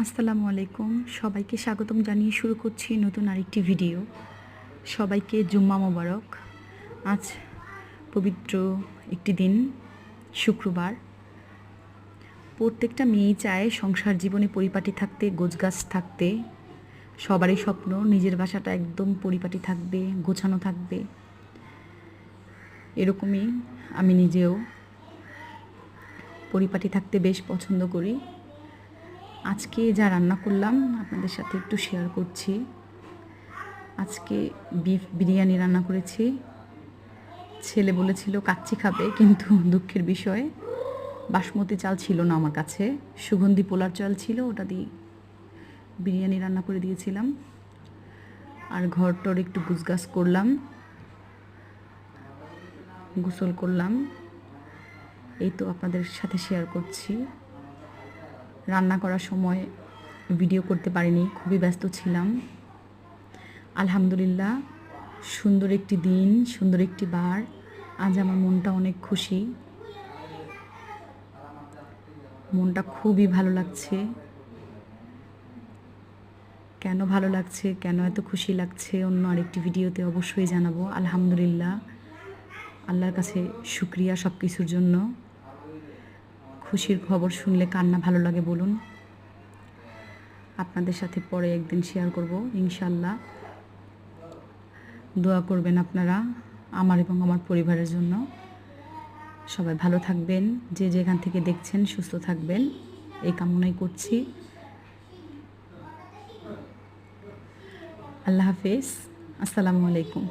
আসসালামু আলাইকুম। সবাইকে স্বাগতম জানিয়ে শুরু করছি নতুন আরেকটি ভিডিও। সবাইকে জুম্মা মোবারক। আজ পবিত্র একটি দিন, শুক্রবার। প্রত্যেকটা মেয়েই চায় সংসার জীবনে পরিপাটি থাকতে, গোছগাছ থাকতে। সবারই স্বপ্ন নিজের বাসাটা একদম পরিপাটি থাকবে, গোছানো থাকবে। এরকমই আমি নিজেও পরিপাটি থাকতে বেশ পছন্দ করি। আজকে যা রান্না করলাম আপনাদের সাথে একটু শেয়ার করছি। আজকে বিফ বিরিয়ানি রান্না করেছি। ছেলে বলেছিল কাচ্চি খাবে, কিন্তু দুঃখের বিষয় বাসমতি চাল ছিল না আমার কাছে। সুগন্ধি পোলার চাল ছিল, ওটা দিয়ে বিরিয়ানি রান্না করে দিয়েছিলাম। আর ঘরটর একটু গুছগাছ করলাম, গোসল করলাম। এই তো আপনাদের সাথে শেয়ার করছি। রান্না করার সময় ভিডিও করতে পারিনি, খুবই ব্যস্ত ছিলাম। আলহামদুলিল্লাহ, সুন্দর একটি দিন, সুন্দর একটি বার। আজ আমার মনটা অনেক খুশি, মনটা খুবই ভালো লাগছে। কেন ভালো লাগছে, কেন এত খুশি লাগছে, অন্য আরেকটি ভিডিওতে অবশ্যই জানাবো। আলহামদুলিল্লাহ, আল্লাহর কাছে শুকরিয়া সব কিছুর জন্য। খুশির খবর শুনলে কার না ভালো লাগে বলুন। আপনাদের সাথে পরে একদিন শেয়ার করব ইনশাল্লাহ। দোয়া করবেন আপনারা আমার এবং আমার পরিবারের জন্য। সবাই ভালো থাকবেন, যে যেখান থেকে দেখছেন সুস্থ থাকবেন, এই কামনাই করছি। আল্লাহ হাফেজ, আসসালামু আলাইকুম।